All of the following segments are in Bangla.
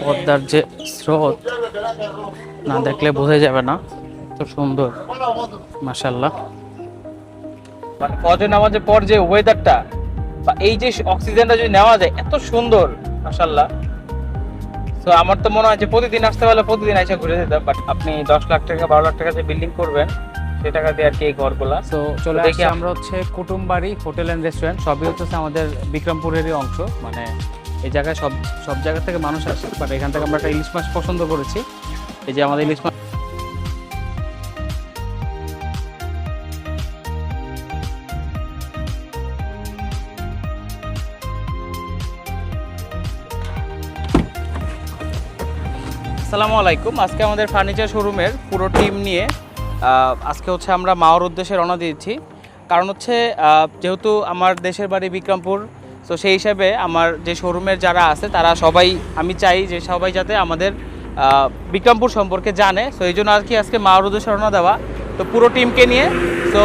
পদ্মার যে স্রোত না দেখলে বোঝা যাবে না, তো সুন্দর মাশাআল্লাহ। মানে ফজর নামাজের পর যে ওয়েদারটা বা এই যে অক্সিজেনটা যদি নেওয়া যায় এত সুন্দর মাশাআল্লাহ। তো আমার তো মনে হয় যে প্রতিদিন আসতে পারলে প্রতিদিন এসে ঘুরে যেতাম, বাট আপনি 10 লাখ টাকা 12 লাখ টাকা যে বিল্ডিং করবেন সে টাকা দিয়ে আর কি এই ঘরগুলা। তো চলে দেখি আসছি আমরা হচ্ছে কুটুমবাড়ি হোটেল অ্যান্ড রেস্টুরেন্ট, সবই হচ্ছে আমাদের বিক্রমপুরেরই অংশ। মানে এই জায়গায় সব সব জায়গা থেকে মানুষ আসে, বাট এখান থেকে আমরা একটা ইলিশ মাছ পছন্দ করেছি। এই যে আমাদের ইলিশ মাছ আসসালামু আলাইকুম। আজকে আমাদের ফার্নিচার শোরুমের পুরো টিম নিয়ে আজকে হচ্ছে আমরা মাওয়ার উদ্দেশ্যে রওনা দিয়েছি। কারণ হচ্ছে যেহেতু আমার দেশের বাড়ি বিক্রমপুর, তো সেই হিসাবে আমার যে শোরুমের যারা আছে তারা সবাই, আমি চাই যে সবাই যাতে আমাদের বিক্রমপুর সম্পর্কে জানে। তো এই জন্য আর কি আজকে মাওয়ার উদ্দেশ্যে রওনা দেওয়া, তো পুরো টিমকে নিয়ে। তো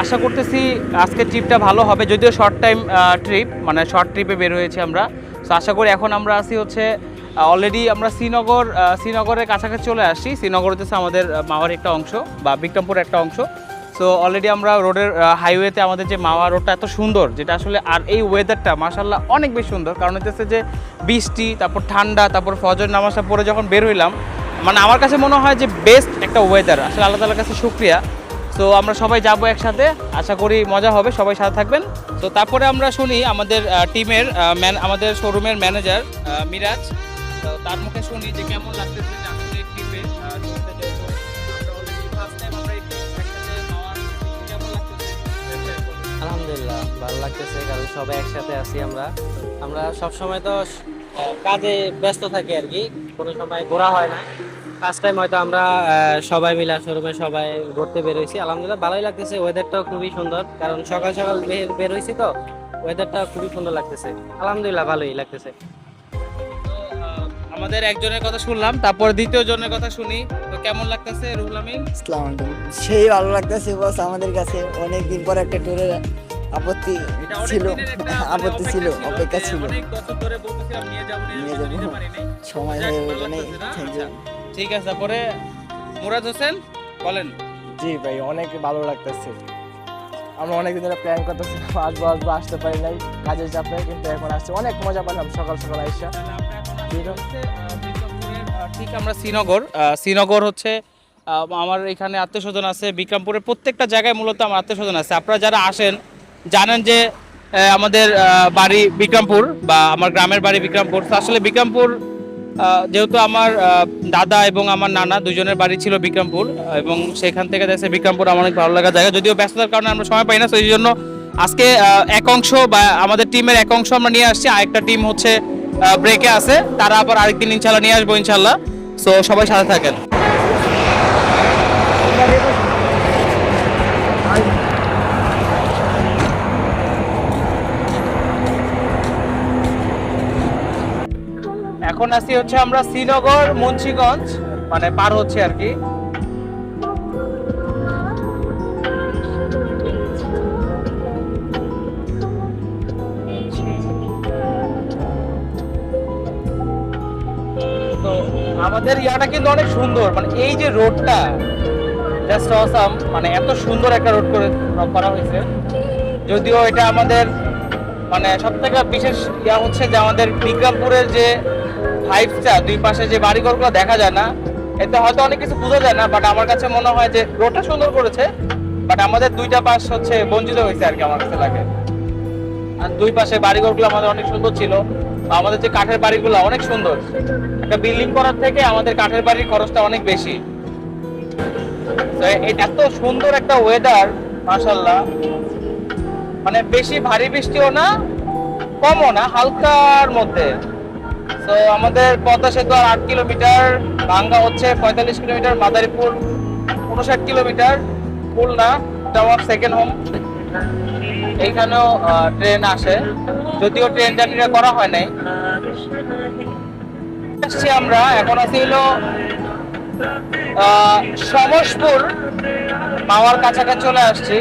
আশা করতেছি আজকে ট্রিপটা ভালো হবে, যদিও শর্ট টাইম ট্রিপ, মানে শর্ট ট্রিপে বের হয়েছি আমরা। তো আশা করি এখন আমরা আছি হচ্ছে অলরেডি আমরা শ্রীনগরের কাছাকাছি চলে আসছি। শ্রীনগর হচ্ছে আমাদের মাওয়ার একটা অংশ বা বিক্রমপুরের একটা অংশ। সো অলরেডি আমরা রোডের হাইওয়েতে আমাদের যে মাওয়া রোডটা এত সুন্দর, যেটা আসলে, আর এই ওয়েদারটা মাশাআল্লাহ অনেক বেশি সুন্দর। কারণ হচ্ছে যে বৃষ্টি, তারপর ঠান্ডা, তারপর ফজর নামাজটা পরে যখন বের হইলাম, মানে আমার কাছে মনে হয় যে বেস্ট একটা ওয়েদার। আসলে আল্লাহ তাআলার কাছে শুকরিয়া। তো আমরা সবাই যাবো একসাথে, আশা করি মজা হবে, সবাই সাথে থাকবেন। তো তারপরে আমরা শুনি আমাদের টিমের আমাদের শোরুমের ম্যানেজার মিরাজ, তো তার মুখে শুনি যে কেমন লাগতেছে যে আমাদের ট্রিপে আলহামদুলিল্লাহ ভালো লাগতেছে, কারণ সবাই একসাথে আছি। আমরা আমরা সব সময় তো কাজে ব্যস্ত থাকি আর কি, কোনো সময় ঘোরা হয় না। ফার্স্ট টাইম হয়তো আমরা সবাই মিলে শোরুমে সবাই ঘুরতে বের হয়েছি। আলহামদুলিল্লাহ ভালোই লাগতেছে, ওয়েদারটাও খুবই সুন্দর, কারণ সকাল সকাল বের হয়েছি তো ওয়েদারটা খুবই সুন্দর লাগতেছে। আলহামদুলিল্লাহ ভালোই লাগতেছে। আমাদের একজনের কথা শুনলাম, তারপর দ্বিতীয় জনের কথা শুনি। তো কেমন লাগতেছে রুহুল আমিন? আসসালামু আলাইকুম। সেই ভালো লাগতেছে বস, আমাদের কাছে অনেকদিন পর একটা ট্যুরের আপত্তি ছিল, আপত্তি ছিল, অপেক্ষা ছিল। অনেক বছর ধরে বলতেছিলাম নিয়ে যাবো, যেতে পারি নাই। সময় হয়ে ওঠে নাই। Thank you. ঠিক আছে, তারপরে মুরাদ হোসেন বলেন। জি ভাই, অনেক ভালো লাগতেছে। আমরা অনেকদিন ধরে প্ল্যান করতেছিলাম আসবো আসবো, আসতে পারি নাই কাজের চাপে, কিন্তু এখন আসছে, অনেক মজা পেলাম সকাল সকাল আইসা। ঠিক আমরা শ্রীনগর হচ্ছে আমার এখানে আত্মীয় স্বজন আছে। বিক্রমপুরের প্রত্যেকটা জায়গায় মূলত আমার আত্মীয় স্বজন আছে। আপনারা যারা আসেন জানেন যে আমাদের বাড়ি বিক্রমপুর বা আমার গ্রামের বাড়ি বিক্রমপুর। তো আসলে বিক্রমপুর যেহেতু আমার দাদা এবং আমার নানা দুজনের বাড়ি ছিল বিক্রমপুর, এবং সেখান থেকে দেখছে বিক্রমপুর আমার অনেক ভালো লাগা জায়গা, যদিও ব্যস্ততার কারণে আমরা সময় পাই না। তো এই জন্য আজকে এক অংশ বা আমাদের টিমের এক অংশ আমরা নিয়ে আসছি, আরেকটা টিম হচ্ছে ব্রেকে আছে, তারা আবার আরেকদিন ইনশাল্লাহ নিয়ে আসবো ইনশাল্লাহ। সো সবাই সাথে থাকেন। এখন আসি হচ্ছে আমরা শ্রীনগর মুন্সিগঞ্জ, মানে পার হচ্ছে আর কি। তো আমাদের ইয়াটা কিন্তু অনেক সুন্দর, মানে এই যে রোডটা জাস্ট অসাম, মানে এত সুন্দর একটা রোড করা হয়েছে। যদিও এটা আমাদের মানে সব থেকে বিশেষ ইয়া হচ্ছে যে আমাদের বিক্রমপুরের যে হাইটটা, দুই পাশে যে বাড়িঘরগুলো দেখা যায় না, এতে হয়তো অনেক কিছু বোঝা যায় না, বাট আমার কাছে মনে হয় যে রোডটা সুন্দর করেছে, বাট আমাদের দুইটা পাশ হচ্ছে বঞ্চিত হয়েছে আর কি, আমার কাছে লাগে। আর দুই পাশে বাড়িঘরগুলো আমাদের অনেক সুন্দর ছিল, আমাদের যে কাঠের বাড়িগুলো অনেক সুন্দর। একটা বিল্ডিং করার থেকে আমাদের কাঠের বাড়ির খরচটা অনেক বেশি। এত সুন্দর একটা ওয়েদার মাশাআল্লাহ, মানে বেশি ভারী বৃষ্টিও না, কমও না, হালকার মধ্যে। তো আমাদের পদ্মা সেতু আর 8 কিলোমিটার, ভাঙ্গা হচ্ছে 45 কিলোমিটার, মাদারীপুর 59 কিলোমিটার, খুলনা এটা আমার সেকেন্ড হোম। এইখানেও ট্রেন আসে, যদিও ট্রেন জার্নিটা করা হয় নাই। আসছি আমরা, এখন আছি হলো সমসপুর, মাওয়ার কাছাকাছি চলে আসছি।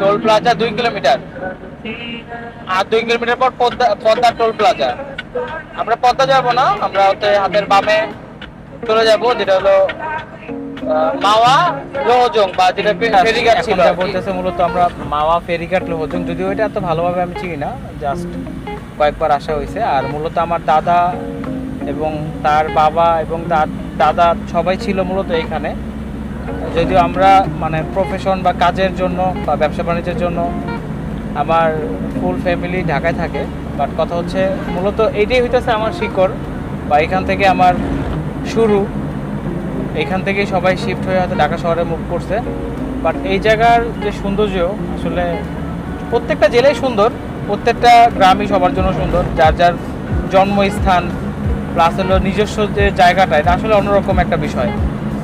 টোল প্লাজা 2 কিলোমিটার, আর 2 কিলোমিটার পর পদ্মা টোল প্লাজা। আমরা পদ্মা যাব না, আমরা হচ্ছে হাতের বামে চলে যাব, যেটা হলো মাওয়া লোহজং, বা যেটা ফেরিঘাট এখন ছিল যা আর কি। বলতেছে মূলত আমরা মাওয়া ফেরিঘাট লোহজং, যদিও এটা এত ভালোভাবে আমি চিনি না, জাস্ট কয়েকবার আসা হয়েছে। আর মূলত আমার দাদা এবং তার বাবা এবং দাদা সবাই ছিল মূলত এখানে। যদিও আমরা মানে প্রফেশন বা কাজের জন্য বা ব্যবসা বাণিজ্যের জন্য আমার ফুল ফ্যামিলি ঢাকায় থাকে, বাট কথা হচ্ছে মূলত এইটাই হইতেছে আমার শিকড়, বা এখান থেকে আমার শুরু। এখান থেকেই সবাই শিফট হয়ে হয়তো ঢাকা শহরে মুভ করছে। বাট এই জায়গার যে সৌন্দর্য, আসলে প্রত্যেকটা জেলায় সুন্দর, প্রত্যেকটা গ্রামই সবার জন্য সুন্দর, যার যার জন্মস্থান প্লাস হলো নিজস্ব যে জায়গাটা, এটা আসলে অন্যরকম একটা বিষয়।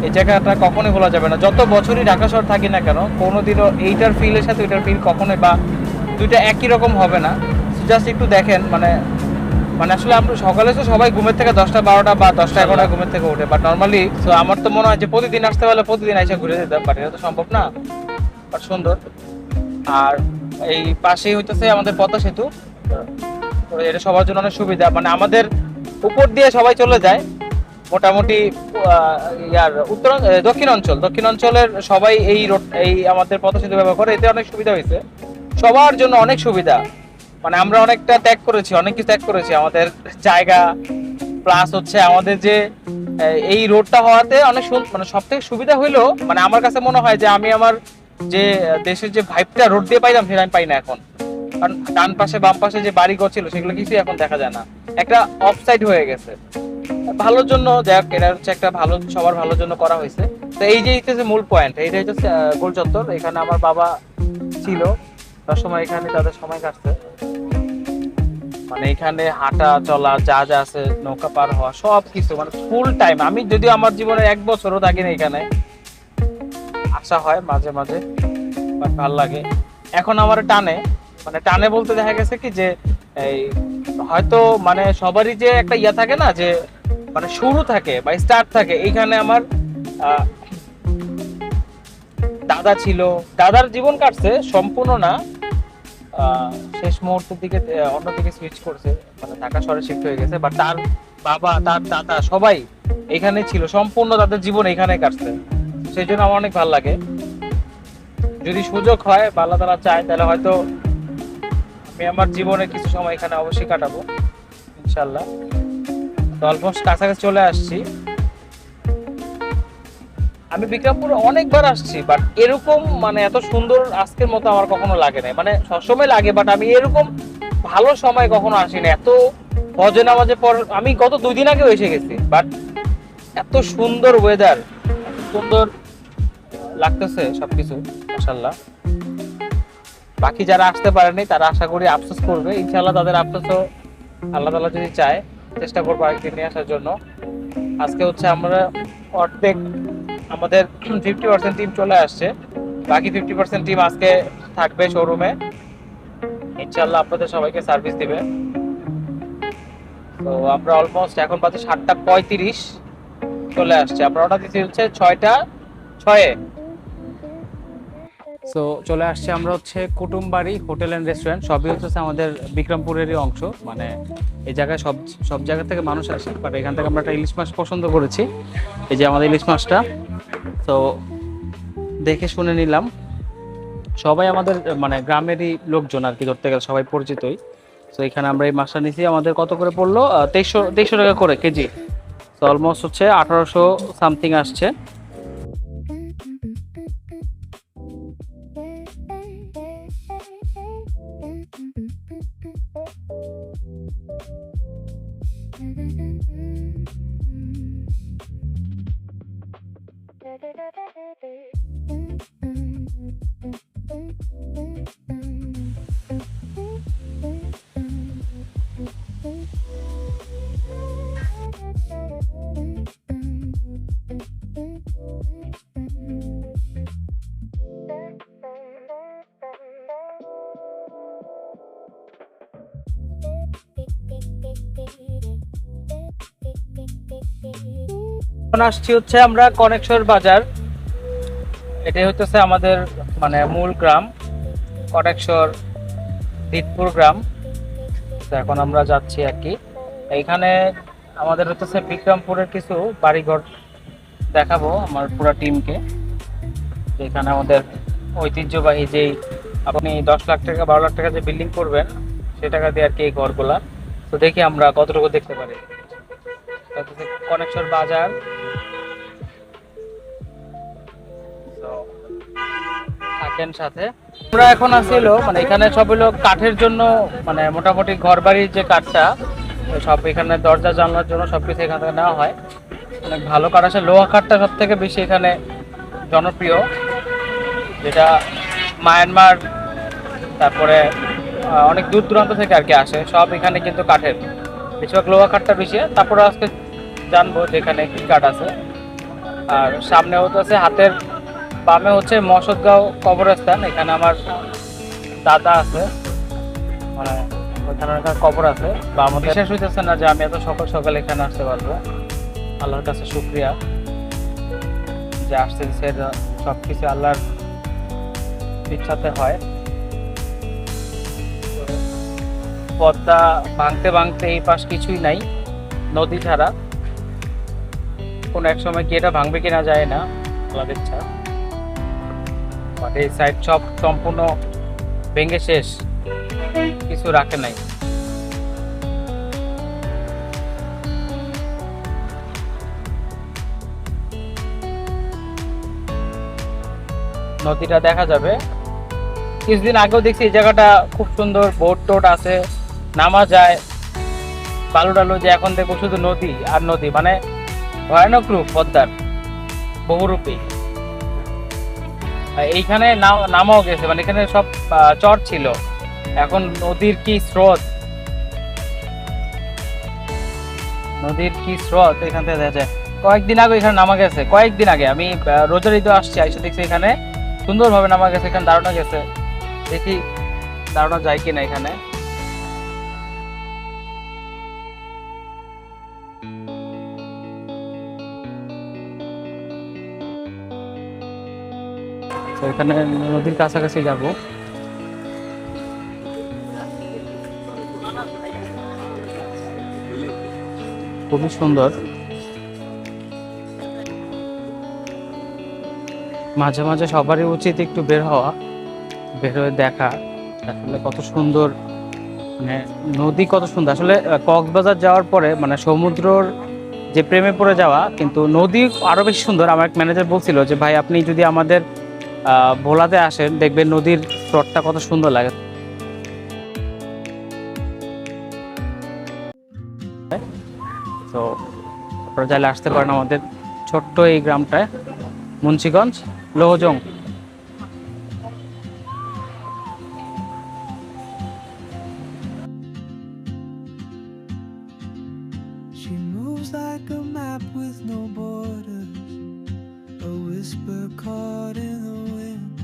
এই জায়গাটা কখনোই ভোলা যাবে না, যত বছরই ঢাকা শহর থাকি না কেন, কোনোদিনও এইটার ফিলের সাথে ওইটার ফিল কখনোই বা দুইটা একই রকম হবে না। জাস্ট একটু দেখেন, মানে আসলে আমরা সকালে তো সবাই ঘুমের থেকে 10টা 12টা বা 10টা 11টা ঘুমের থেকে ওঠে, বাট নর্মালি তো আমার তো মনে হয় যে প্রতিদিন আসতে পারলে প্রতিদিন এসে ঘুরে যেতাম, বাট এটা তো সম্ভব না। বাট সুন্দর। আর এই পাশেই হইতেছে আমাদের পদ্মা সেতু, তো এটা সবার জন্য অনেক সুবিধা, মানে আমাদের উপর দিয়ে সবাই চলে যায় মোটামুটি। ইয়ার দক্ষিণ অঞ্চলের সবাই এই রোড, এই আমাদের পদ্মা সেতু ব্যবহার করে, এতে অনেক সুবিধা হয়েছে, সবার জন্য অনেক সুবিধা। মানে আমরা অনেকটা ত্যাগ করেছি, অনেক কিছু ত্যাগ করেছি, আমাদের জায়গা প্লাস হচ্ছে আমাদের যে এই রোডটা হওয়াতে অনেক মানে সব থেকে সুবিধা হইলো, মানে আমার কাছে মনে হয় যে আমি আমার যে দেশের যে ভাইবটা রোড দিয়ে পাইলাম সেটা আমি পাই না এখন। কারণ ডান পাশে বাম পাশে যে বাড়িঘর ছিল সেগুলো কিছুই এখন দেখা যায় না, একটা অফসাইড হয়ে গেছে। ভালোর জন্য দেখ, এটা হচ্ছে একটা ভালো, সবার ভালোর জন্য করা হয়েছে। তো এই যে হচ্ছে মূল পয়েন্ট, এইটা হচ্ছে গোল চত্বর। এখানে আমার বাবা ছিল সবসময়, এখানে তাদের সময় কাটছে, মানে এখানে হাঁটা চলা যা যা আছে, নৌকা পার হওয়া সব কিছু, মানে ফুল টাইম। আমি যদিও আমার জীবনে 1 বছরও থাকি না এখানে, আসা হয় মাঝে মাঝে, বাট ভালো লাগে। এখন আমার টানে, মানে টানে বলতে দেখা গেছে কি যে এই হয়তো মানে সবারই যে একটা ইয়া থাকে না, যে মানে শুরু থাকে বা স্টার্ট থাকে, এইখানে আমার দাদা ছিল, দাদার জীবন কাটছে সম্পূর্ণ না, শেষ মুহূর্তের দিকে অন্যদিকে সুইচ করছে, মানে ঢাকা শহরে শিফট হয়ে গেছে, বাট তার বাবা তার দাদা সবাই এখানে ছিল, সম্পূর্ণ তাদের জীবন এখানে কাটছে। সেই জন্য আমার অনেক ভালো লাগে। যদি সুযোগ হয় বা আল্লাহ তাআলা চায়, তাহলে হয়তো আমি আমার জীবনে কিছু সময় এখানে অবশ্যই কাটাবো ইনশাল্লাহ। তো অলমোস্ট কাছাকাছি চলে আসছি। আমি বিক্রমপুর অনেকবার আসছি, বাট এরকম মানে এত সুন্দর আজকের মতো আমার কখনো লাগে না। মানে সবসময় লাগে, বাট আমি এরকম ভালো সময় কখনো আসি না। এত ফজর নামাজের পর আমি গত 2 দিন আগেও এসে গেছি, বাট এত সুন্দর ওয়েদার, সুন্দর লাগতেছে সবকিছু মাশাআল্লাহ। বাকি যারা আসতে পারেনি তারা আশা করি আফসোস করবে, ইনশাআল্লাহ তাদের আফসোসও আল্লাহ তাআলা যদি চায় চেষ্টা করবো আরেকদিন নিয়ে আসার জন্য। আজকে হচ্ছে আমরা অর্ধেক আমাদের 50% টিম চলে আসছে, বাকি 50% টিম আজকে থাকবে শোরুমে, ইনশাআল্লাহ আপনাদের সবাইকে সার্ভিস দিবে। তো আমরা অলমোস্ট এখন বাজে 7:35 চলে আসছে, আমরা অর্ডার দিতে হচ্ছে 6:06। সো চলে আসছে আমরা হচ্ছে কুটুমবাড়ি হোটেল অ্যান্ড রেস্টুরেন্ট, সবই হচ্ছে আমাদের বিক্রমপুরেরই অংশ। মানে এই জায়গায় সব জায়গা থেকে মানুষ আসে, বাট এখান থেকে আমরা একটা ইলিশ মাছ পছন্দ করেছি, এই যে আমাদের ইলিশ মাছটা। তো দেখে শুনে নিলাম, সবাই আমাদের মানে গ্রামেরই লোকজন আর কি, ধরতে গেলে সবাই পরিচিতই। তো এখানে আমরা এই মাছটা নিয়েছি, আমাদের কত করে পড়লো 2300 টাকা করে কেজি। তো অলমোস্ট হচ্ছে 1800 সামথিং আসছে। এখন আসছি হচ্ছে আমরা কনেকশন বাজার, এটাই হচ্ছে আমাদের মানে মূল গ্রাম, কনেকশন দিতপুর গ্রাম। তো এখন আমরা যাচ্ছি আর কি। এইখানে আমাদের হচ্ছে বিক্রমপুরের কিছু বাড়িঘর দেখাবো আমার পুরো টিমকে। এখানে আমাদের ঐতিহ্যবাহী যেই আপনি 10 লাখ টাকা 12 লাখ টাকা যে বিল্ডিং করবেন সে টাকা দিয়ে আর কি এই ঘরগুলা। তো দেখি আমরা কতটুকু দেখতে পারি। কনেকশন বাজার, তো থাকেন সাথে। আমরা এখন আসছিল মানে এখানে সব হলো কাঠের জন্য, মানে মোটামুটি ঘর বাড়ির যে কাঠটা সব এখানে দরজা জানলার জন্য সবকিছু এখান থেকে নেওয়া হয়। অনেক ভালো কাঠ আসে, লোহা কাঠটা সব থেকে বেশি এখানে জনপ্রিয়, যেটা মায়ানমার তারপরে অনেক দূর দূরান্ত থেকে আর কি আসে, সব এখানে কিন্তু কাঠের, বেশিরভাগ লোহা কাঠটা বেশি। তারপরে আজকে জানবো যে এখানে কি কাঠ আছে। আর সামনে হচ্ছে হাতের বামে হচ্ছে মসদগাঁও কবরস্থান, এখানে আমার দাদা আছে, মানে ওইখানে কবর আছে। বা আমার বিশ্বাস হইতেছে না যে আমি এত সকাল সকাল এখানে আসতে পারবো। আল্লাহর কাছে শুকরিয়া যে আসতে দিচ্ছে, সব কিছু আল্লাহর ইচ্ছাতে হয়। পদ্মা ভাঙতে ভাঙতে এই পাশ কিছুই নাই, নদী ছাড়া। কোনো এক সময় কি এটা ভাঙবে কিনা যায় না, আল্লাহর ইচ্ছা। বাট এই সাইড সব সম্পূর্ণ ভেঙে শেষ, কিছু রাখে নাই। নদীটা দেখা যাবে। কিছুদিন আগেও দেখছি এই জায়গাটা খুব সুন্দর, বোট টোট আছে, নামা যায়, বালু টালু, যে এখন দেখো শুধু নদী আর নদী, মানে ভয়ানক রূপ পদ্মার, বহুরূপী। এইখানে নামাও গেছে, মানে এখানে সব চর ছিল, এখন নদীর কি স্রোত, নদীর কি স্রোত এখান থেকে দেখা যায়। কয়েকদিন আগে এখানে নামা গেছে, কয়েকদিন আগে আমি রোজার ঈদে আসছি, এসে দেখছি এখানে সুন্দরভাবে নামা গেছে, এখানে দাঁড়ানো গেছে। দেখি দাঁড়ানো যায় কিনা এখানে। তো এখানে নদীর কাছাকাছি যাব। খুবই সুন্দর, মাঝে মাঝে সবারই উচিত একটু বের হওয়া, বের হয়ে দেখা আসলে কত সুন্দর, মানে নদী কত সুন্দর। আসলে কক্সবাজার যাওয়ার পরে মানে সমুদ্রর যে প্রেমে পড়ে যাওয়া, কিন্তু নদী আরো বেশি সুন্দর। আমার এক ম্যানেজার বলছিল যে ভাই আপনি যদি আমাদের ভোলাতে আসেন দেখবেন নদীর স্রোতটা কত সুন্দর লাগে। তো আপনারা চাইলে আসতে পারেন আমাদের ছোট্ট এই গ্রামটায়, Munshiganj Louhajang. She moves like a map with no borders, a whisper caught in the wind.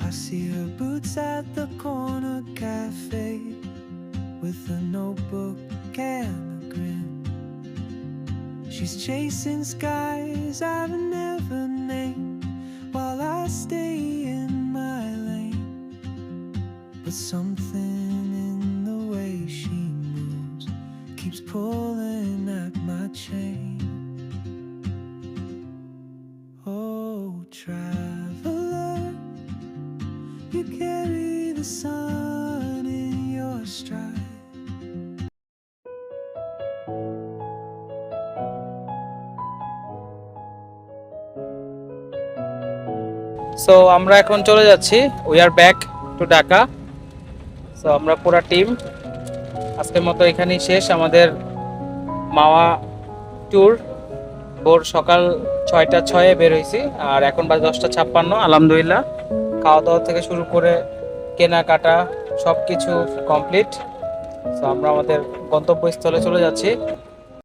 I see her boots at the corner cafe with a notebook and a grin. She's chasing skies I've never named while I stay in my lane. But something in the way she moves keeps pulling at my chain. Oh, traveler, you carry the sun in your stride. So আমরা এখন চলে যাচ্ছি, we are back to Dhaka. So আমরা পুরো টিম আজকের মতো এখানেই শেষ আমাদের মাওয়া ট্যুর। ভোর সকাল 6:06 বের হয়েছি, আর এখন বাজে 10:56। আলহামদুলিল্লাহ খাওয়া দাওয়া থেকে শুরু করে কেনাকাটা সব কিছু কমপ্লিট। সো আমরা আমাদের গন্তব্যস্থলে চলে যাচ্ছি।